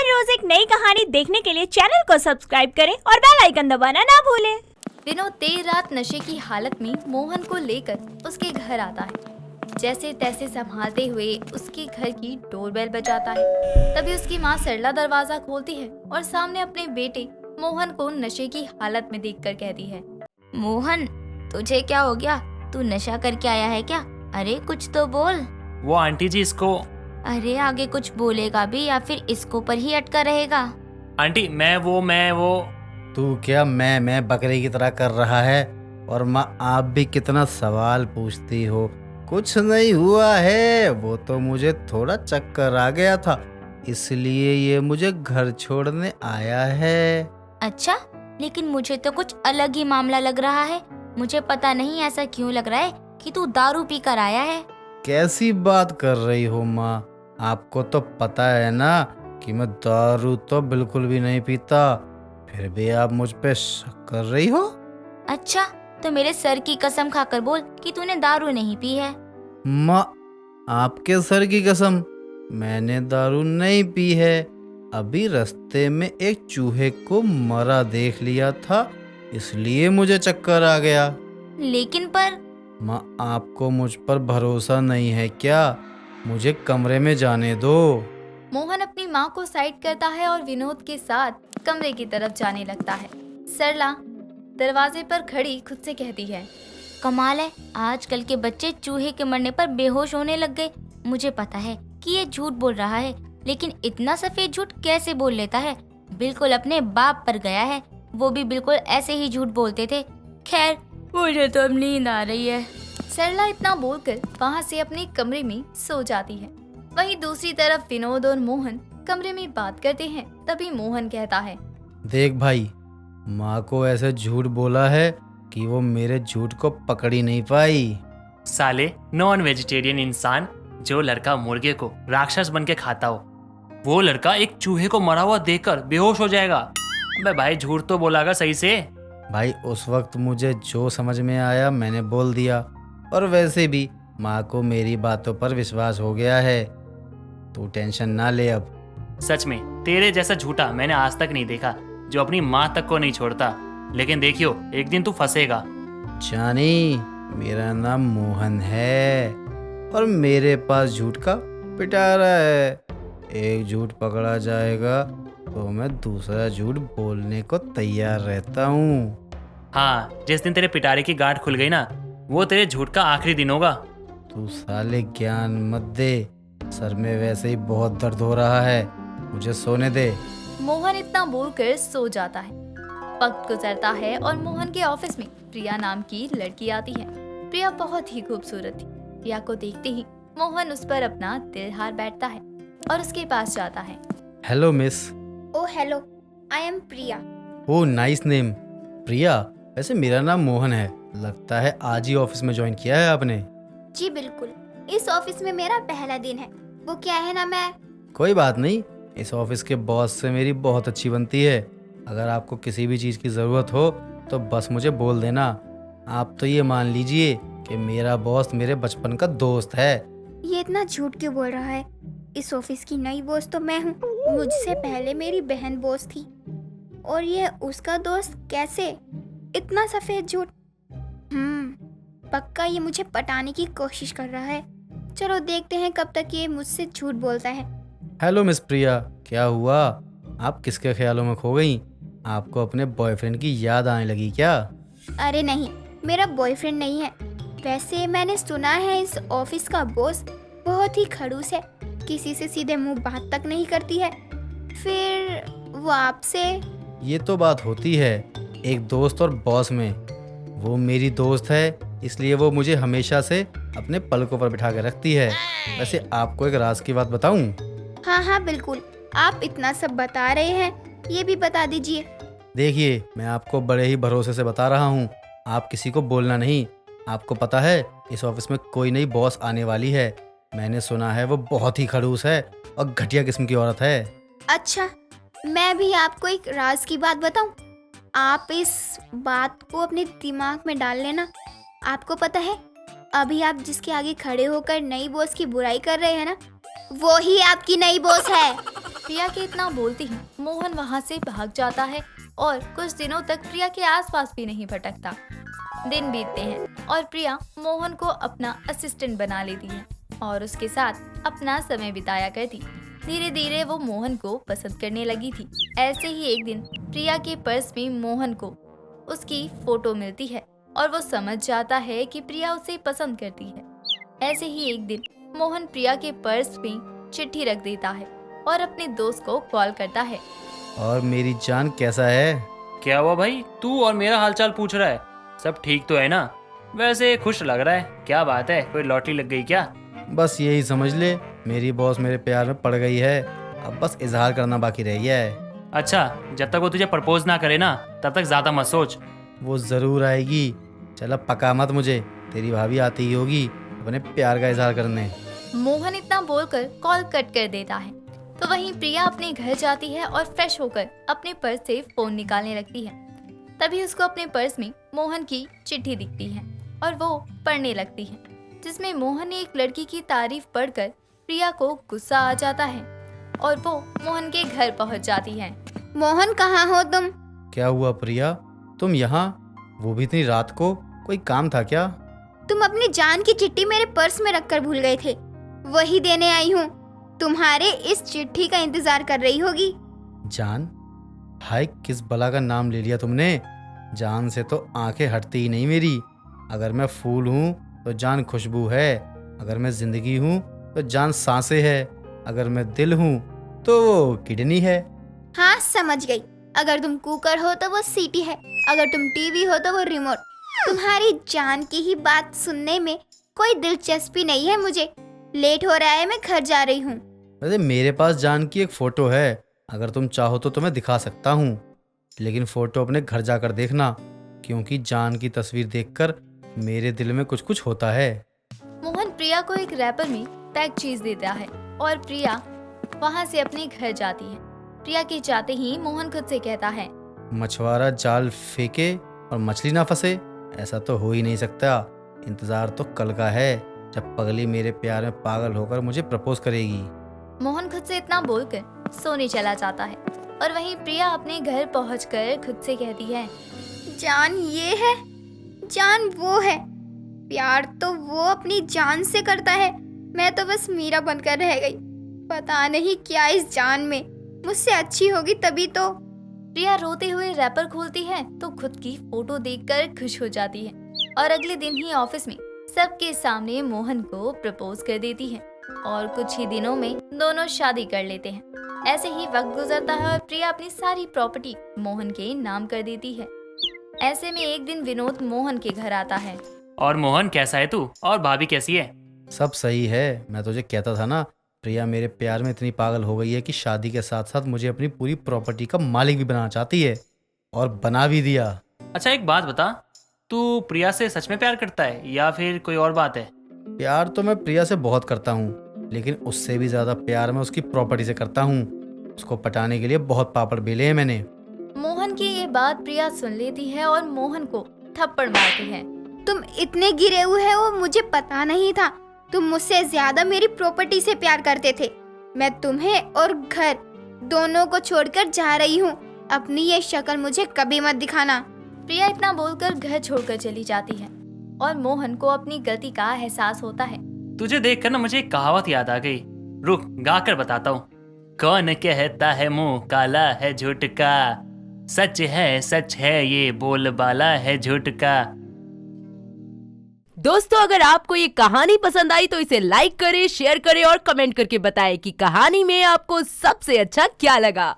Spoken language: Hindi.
हर रोज एक नई कहानी देखने के लिए चैनल को सब्सक्राइब करें और बेल आइकन दबाना ना भूलें। विनोद देर रात नशे की हालत में मोहन को लेकर उसके घर आता है। जैसे तैसे संभालते हुए उसके घर की डोरबेल बजाता है। तभी उसकी माँ सरला दरवाजा खोलती है और सामने अपने बेटे मोहन को नशे की हालत में देखकर कहती है, मोहन, तुझे क्या हो गया? तू नशा करके आया है क्या? अरे कुछ तो बोल। वो आंटी जी इसको। अरे आगे कुछ बोलेगा भी या फिर इसको पर ही अटका रहेगा? आंटी मैं वो। तू क्या मैं बकरे की तरह कर रहा है? और माँ आप भी कितना सवाल पूछती हो। कुछ नहीं हुआ है, वो तो मुझे थोड़ा चक्कर आ गया था, इसलिए ये मुझे घर छोड़ने आया है। अच्छा, लेकिन मुझे तो कुछ अलग ही मामला लग रहा है। मुझे पता नहीं ऐसा क्यों लग रहा है कि तू दारू पी कर आया है। कैसी बात कर रही हो माँ? आपको तो पता है ना कि मैं दारू तो बिल्कुल भी नहीं पीता, फिर भी आप मुझ पे शक कर रही हो? अच्छा, तो मेरे सर की कसम खाकर बोल कि तूने दारू नहीं पी है। माँ आपके सर की कसम, मैंने दारू नहीं पी है। अभी रास्ते में एक चूहे को मरा देख लिया था, इसलिए मुझे चक्कर आ गया। लेकिन पर माँ आपको मुझ पर भरोसा नहीं है क्या? मुझे कमरे में जाने दो। मोहन अपनी माँ को साइड करता है और विनोद के साथ कमरे की तरफ जाने लगता है। सरला दरवाजे पर खड़ी खुद से कहती है, कमाल है, आजकल के बच्चे चूहे के मरने पर बेहोश होने लग गए। मुझे पता है कि ये झूठ बोल रहा है, लेकिन इतना सफेद झूठ कैसे बोल लेता है? बिल्कुल अपने बाप पर गया है, वो भी बिल्कुल ऐसे ही झूठ बोलते थे। खैर, मुझे तो अब नींद आ रही है। सरला इतना बोलकर वहाँ से अपने कमरे में सो जाती है। वहीं दूसरी तरफ विनोद और मोहन कमरे में बात करते हैं। तभी मोहन कहता है, देख भाई, माँ को ऐसे झूठ बोला है कि वो मेरे झूठ को पकड़ ही नहीं पाई। साले नॉन वेजिटेरियन इंसान, जो लड़का मुर्गे को राक्षस बन के खाता हो, वो लड़का एक चूहे को मरा हुआ देखकर बेहोश हो जाएगा। अबे भाई झूठ तो बोलागा सही से। भाई उस वक्त मुझे जो समझ में आया मैंने बोल दिया, और वैसे भी माँ को मेरी बातों पर विश्वास हो गया है। तू टेंशन ना ले अब। सच में तेरे जैसा झूठा मैंने आज तक नहीं देखा, जो अपनी माँ तक को नहीं छोड़ता। लेकिन देखियो, एक दिन तू फंसेगा। जानी, मेरा नाम मोहन है और मेरे पास झूठ का पिटारा है। एक झूठ पकड़ा जाएगा तो मैं दूसरा झूठ बोलने को तैयार रहता हूँ। हाँ, जिस दिन तेरे पिटारे की गांठ खुल गई ना, वो तेरे झूठ का आखिरी दिन होगा। तू साले ज्ञान मत दे, सर में वैसे ही बहुत दर्द हो रहा है, मुझे सोने दे। मोहन इतना बोलकर सो जाता है। वक्त गुजरता है और मोहन के ऑफिस में प्रिया नाम की लड़की आती है। प्रिया बहुत ही खूबसूरत थी। प्रिया को देखते ही मोहन उस पर अपना दिल हार बैठता है और उसके पास जाता है। Hello miss. Oh hello, I am Priya. Oh nice name. Priya, वैसे मेरा नाम मोहन है। लगता है आज ही ऑफिस में ज्वाइन किया है आपने। जी बिल्कुल, इस ऑफिस में मेरा पहला दिन है। वो क्या है ना, मैं कोई बात नहीं, इस ऑफिस के बॉस से मेरी बहुत अच्छी बनती है। अगर आपको किसी भी चीज़ की ज़रूरत हो तो बस मुझे बोल देना। आप तो ये मान लीजिए कि मेरा बॉस मेरे बचपन का दोस्त है। ये इतना झूठ क्यों बोल रहा है? इस ऑफिस की नई बॉस तो मैं हूँ। मुझसे पहले मेरी बहन बॉस थी और ये उसका दोस्त। कैसे? इतना सफेद झूठ। पक्का ये मुझे पटाने की कोशिश कर रहा है। चलो देखते हैं कब तक ये मुझसे झूठ बोलता है। हेलो मिस प्रिया, क्या हुआ? आप किसके ख्यालों में खो गई? आपको अपने बॉयफ्रेंड की याद आने लगी क्या? अरे नहीं, मेरा बॉयफ्रेंड नहीं है। वैसे मैंने सुना है इस ऑफिस का बॉस बहुत ही खड़ूस है, किसी से सीधे मुंह बात तक नहीं करती है। फिर वो आपसे? ये तो बात होती है एक दोस्त और बॉस में। वो मेरी दोस्त है, इसलिए वो मुझे हमेशा से अपने पलकों पर बिठा के रखती है। वैसे आपको एक राज की बात बताऊं? हाँ बिल्कुल, आप इतना सब बता रहे हैं, ये भी बता दीजिए। देखिए, मैं आपको बड़े ही भरोसे से बता रहा हूँ, आप किसी को बोलना नहीं। आपको पता है इस ऑफिस में कोई नई बॉस आने वाली है। मैंने सुना है वो बहुत ही खड़ूस है और घटिया किस्म की औरत है। अच्छा, मैं भी आपको एक राज की बात बताऊं? आप इस बात को अपने दिमाग में डाल लेना। आपको पता है, अभी आप जिसके आगे खड़े होकर नई बॉस की बुराई कर रहे हैं ना, वो ही आपकी नई बॉस है। प्रिया के इतना बोलते ही मोहन वहाँ से भाग जाता है और कुछ दिनों तक प्रिया के आसपास भी नहीं भटकता। दिन बीतते हैं और प्रिया मोहन को अपना असिस्टेंट बना लेती है और उसके साथ अपना समय बिताया करती। धीरे धीरे वो मोहन को पसंद करने लगी थी। ऐसे ही एक दिन प्रिया के पर्स में मोहन को उसकी फोटो मिलती है और वो समझ जाता है कि प्रिया उसे पसंद करती है। ऐसे ही एक दिन मोहन प्रिया के पर्स में चिट्ठी रख देता है और अपने दोस्त को कॉल करता है। और मेरी जान कैसा है? क्या हुआ भाई, तू और मेरा हालचाल पूछ रहा है? सब ठीक तो है ना? वैसे खुश लग रहा है, क्या बात है, कोई लॉटरी लग गई क्या? बस यही समझ ले, मेरी बॉस मेरे प्यार में पड़ गई है। अब बस इजहार करना बाकी रह गया है। अच्छा, जब तक वो तुझे प्रपोज ना करे ना तब तक ज्यादा मत सोच। वो जरूर आएगी। चल अब पका मत मुझे, तेरी भाभी आती ही होगी अपने प्यार का इजहार करने। मोहन इतना बोलकर कॉल कट कर देता है। तो वहीं प्रिया अपने घर जाती है और फ्रेश होकर अपने पर्स से फोन निकालने लगती है। तभी उसको अपने पर्स में मोहन की चिट्ठी दिखती है और वो पढ़ने लगती है, जिसमें मोहन ने एक लड़की की तारीफ पढ़कर प्रिया को गुस्सा आ जाता है और वो मोहन के घर पहुंच जाती है। मोहन कहाँ हो तुम? क्या हुआ प्रिया, तुम यहाँ? वो भी इतनी रात को? कोई काम था क्या? तुम अपनी जान की चिट्ठी मेरे पर्स में रखकर भूल गए थे, वही देने आई हूँ। तुम्हारे इस चिट्ठी का इंतजार कर रही होगी। जान? हाय, किस बला का नाम ले लिया तुमने? जान से तो आंखें हटती ही नहीं मेरी। अगर मैं फूल हूँ तो जान खुशबू है, अगर मैं जिंदगी हूँ तो जान सांसें है, अगर मैं दिल हूँ तो वो किडनी है। हाँ समझ गई, अगर तुम कुकर हो तो वो सीटी है, अगर तुम टीवी हो तो वो रिमोट। तुम्हारी जान की ही बात सुनने में कोई दिलचस्पी नहीं है मुझे। लेट हो रहा है, मैं घर जा रही हूँ। वैसे मेरे पास जान की एक फोटो है, अगर तुम चाहो तो तुम्हें दिखा सकता हूँ, लेकिन फोटो अपने घर जाकर देखना, क्योंकि जान की तस्वीर देखकर मेरे दिल में कुछ कुछ होता है। मोहन प्रिया को एक रैपर में पैक चीज देता है और प्रिया वहाँ से अपने घर जाती है। प्रिया के जाते ही मोहन खुद से कहता है, मछुआरा जाल फेंके और मछली ना फंसे, ऐसा तो हो ही नहीं सकता। इंतजार तो कल का है, जब पगली मेरे प्यार में पागल होकर मुझे प्रपोज करेगी। मोहन खुद से इतना बोलकर सोने चला जाता है और वहीं प्रिया अपने घर पहुंचकर खुद से कहती है, जान ये है, जान वो है। प्यार तो वो अपनी जान से करता है, मैं तो बस मीरा बनकर रह गई। पता नहीं क्या इस जान में, मुझसे अच्छी होगी तभी तो। प्रिया रोते हुए रैपर खोलती है तो खुद की फोटो देखकर खुश हो जाती है और अगले दिन ही ऑफिस में सबके सामने मोहन को प्रपोज कर देती है और कुछ ही दिनों में दोनों शादी कर लेते हैं। ऐसे ही वक्त गुजरता है और प्रिया अपनी सारी प्रॉपर्टी मोहन के नाम कर देती है। ऐसे में एक दिन विनोद मोहन के घर आता है। और मोहन कैसा है तू, और भाभी कैसी है? सब सही है, मैं तुझे कहता था ना, प्रिया मेरे प्यार में इतनी पागल हो गई है कि शादी के साथ साथ मुझे अपनी पूरी प्रॉपर्टी का मालिक भी बनाना चाहती है, और बना भी दिया। अच्छा एक बात बता, तू प्रिया से सच में प्यार करता है या फिर कोई और बात है? प्यार तो मैं प्रिया से बहुत करता हूँ, लेकिन उससे भी ज्यादा प्यार मैं उसकी प्रॉपर्टी से करता हूँ। उसको पटाने के लिए बहुत पापड़ बेले हैं मैंने। मोहन की ये बात प्रिया सुन लेती है और मोहन को थप्पड़ मारती है। तुम इतने गिरे हुए हो मुझे पता नहीं था। तुम मुझसे ज्यादा मेरी प्रॉपर्टी से प्यार करते थे। मैं तुम्हें और घर दोनों को छोड़कर जा रही हूँ। अपनी ये शक्ल मुझे कभी मत दिखाना। प्रिया इतना बोलकर घर छोड़कर चली जाती है और मोहन को अपनी गलती का एहसास होता है। तुझे देखकर ना मुझे एक कहावत याद आ गई, रुक गा कर बताता हूँ। कौन कहता है मुंह काला है झूठ का, सच है ये बोलबाला है झूठ का। दोस्तों अगर आपको ये कहानी पसंद आई तो इसे लाइक करें, शेयर करें और कमेंट करके बताएं कि कहानी में आपको सबसे अच्छा क्या लगा।